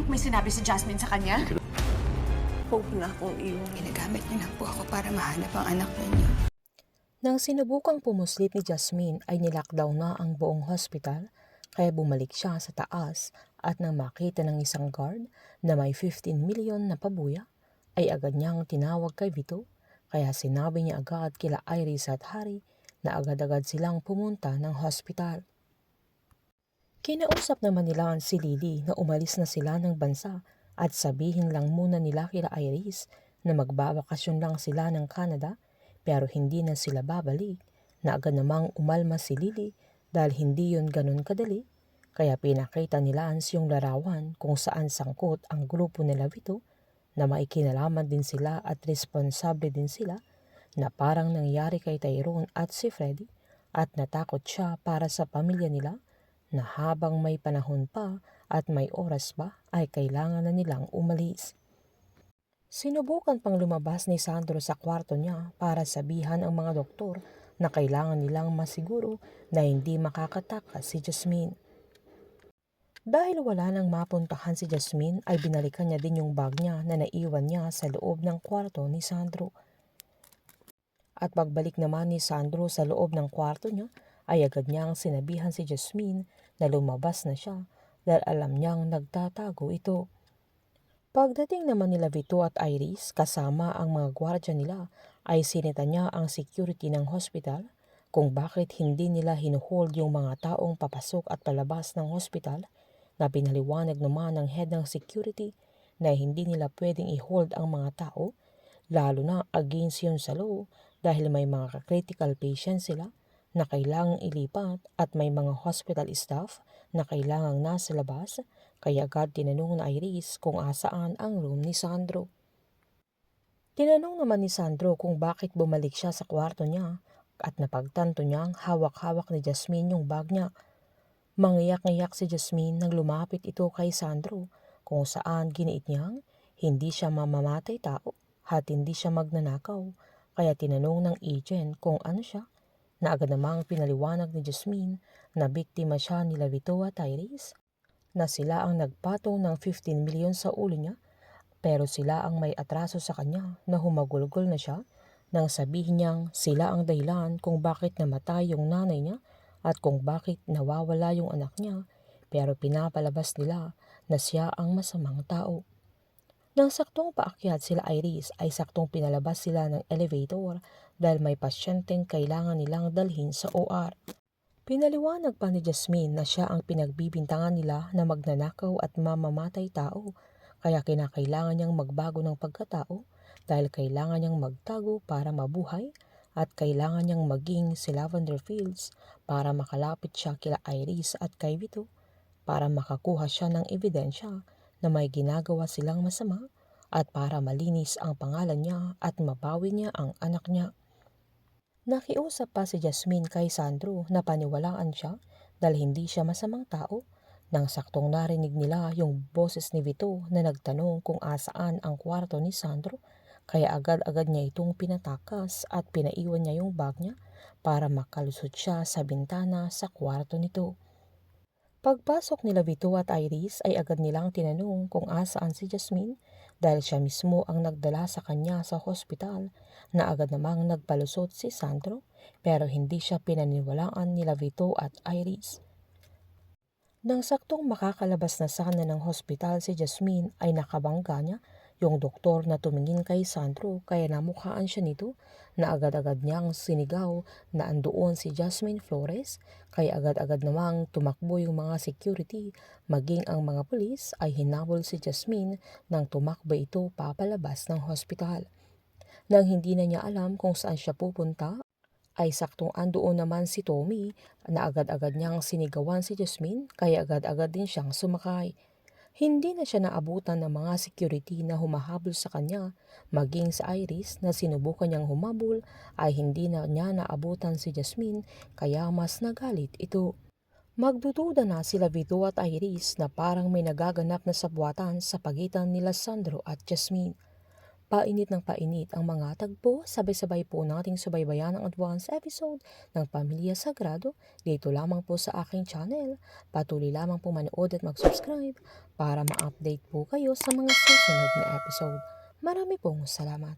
may sinabi si Jasmine sa kanya? Huwag na akong iwan. Ginagamit niyo lang po ako para mahanap ang anak ninyo. Nang sinubukang pumuslit ni Jasmine ay nilockdown na ang buong hospital, kaya bumalik siya sa taas at nang makita ng isang guard na may 15 million na pabuya, ay agad niyang tinawag kay Vito, kaya sinabi niya agad kila Iris at Harry na agad-agad silang pumunta ng hospital. Kinausap naman nila si Lily na umalis na sila ng bansa at sabihin lang muna nila kila Iris na magbabakasyon lang sila ng Canada pero hindi na sila babalik, na agad namang umalma si Lily dahil hindi yun ganun kadali, kaya pinakita ni Lance yung larawan kung saan sangkot ang grupo nila Vito na may kinalaman din sila at responsable din sila na parang nangyari kay Tyrone at si Freddy, at natakot siya para sa pamilya nila na habang may panahon pa at may oras pa ay kailangan na nilang umalis. Sinubukan pang lumabas ni Sandro sa kwarto niya para sabihan ang mga doktor na kailangan nilang masiguro na hindi makakatakas si Jasmine. Dahil wala nang mapuntahan si Jasmine ay binalikan niya din yung bag niya na naiwan niya sa loob ng kwarto ni Sandro. At pagbalik naman ni Sandro sa loob ng kwarto niya ay agad niyang sinabihan si Jasmine na lumabas na siya dahil alam niyang nagtatago ito. Pagdating naman nila Vito at Iris kasama ang mga gwardya nila ay sinita niya ang security ng hospital kung bakit hindi nila hinuhold yung mga taong papasok at palabas ng hospital, na pinaliwanag naman ng head ng security na hindi nila pwedeng i-hold ang mga tao, lalo na against yun sa law dahil may mga critical patients sila na kailangang ilipat at may mga hospital staff na kailangang nasa labas, kaya agad tinanong na Iris kung asaan ang room ni Sandro. Tinanong naman ni Sandro kung bakit bumalik siya sa kwarto niya at napagtanto niyang hawak-hawak ni Jasmine yung bag niya. Mangiyak-ngiyak si Jasmine nang lumapit ito kay Sandro kung saan giniit niyang hindi siya mamamatay tao at hindi siya magnanakaw, kaya tinanong ng agent kung ano siya, na agad namang pinaliwanag ni Jasmine na biktima siya nila Vito at Iris, na sila ang nagpatong ng 15 million sa ulo niya pero sila ang may atraso sa kanya, na humagulgol na siya nang sabihin niyang sila ang dahilan kung bakit namatay yung nanay niya at kung bakit nawawala yung anak niya, pero pinapalabas nila na siya ang masamang tao. Nang saktong paakyat sila Iris ay saktong pinalabas sila ng elevator dahil may pasyenteng kailangan nilang dalhin sa OR. Pinaliwanag pa ni Jasmine na siya ang pinagbibintangan nila na magnanakaw at mamamatay tao, kaya kinakailangan niyang magbago ng pagkatao dahil kailangan niyang magtago para mabuhay at kailangan niyang maging si Lavender Fields para makalapit siya kila Iris at kay Vito para makakuha siya ng ebidensya na may ginagawa silang masama at para malinis ang pangalan niya at mabawi niya ang anak niya. Nakiusap pa si Jasmine kay Sandro na paniwalaan siya dahil hindi siya masamang tao, nang saktong narinig nila yung boses ni Vito na nagtanong kung asaan ang kwarto ni Sandro, kaya agad-agad niya itong pinatakas at pinaiwan niya yung bag niya para makalusot siya sa bintana sa kwarto nito. Pagpasok nila Vito at Iris ay agad nilang tinanong kung asaan si Jasmine dahil siya mismo ang nagdala sa kanya sa hospital, na agad namang nagpalusot si Sandro pero hindi siya pinaniwalaan nila Vito at Iris. Nang saktong makakalabas na sana ng hospital si Jasmine ay nakabangga niya yung doktor na tumingin kay Sandro, kaya namukhaan siya nito na agad-agad niyang sinigaw na andoon si Jasmine Flores, kaya agad-agad namang tumakbo yung mga security maging ang mga pulis ay hinabol si Jasmine nang tumakbo ito papalabas ng hospital. Nang hindi na niya alam kung saan siya pupunta ay saktong andoon naman si Tommy na agad-agad niyang sinigawan si Jasmine, kaya agad-agad din siyang sumakay. Hindi na siya naabutan ng mga security na humahabol sa kanya, maging sa Iris na sinubukan niyang humabol ay hindi na niya naabutan si Jasmine, kaya mas nagalit ito. Magdududa na sila Vito at Iris na parang may nagaganap na sabwatan sa pagitan nila Sandro at Jasmine. Painit ng painit ang mga tagpo, sabay-sabay po nating subaybayan ang advance episode ng Pamilya Sagrado dito lamang po sa aking channel. Patuloy lamang po manood at mag-subscribe para ma-update po kayo sa mga susunod na episode. Marami pong salamat.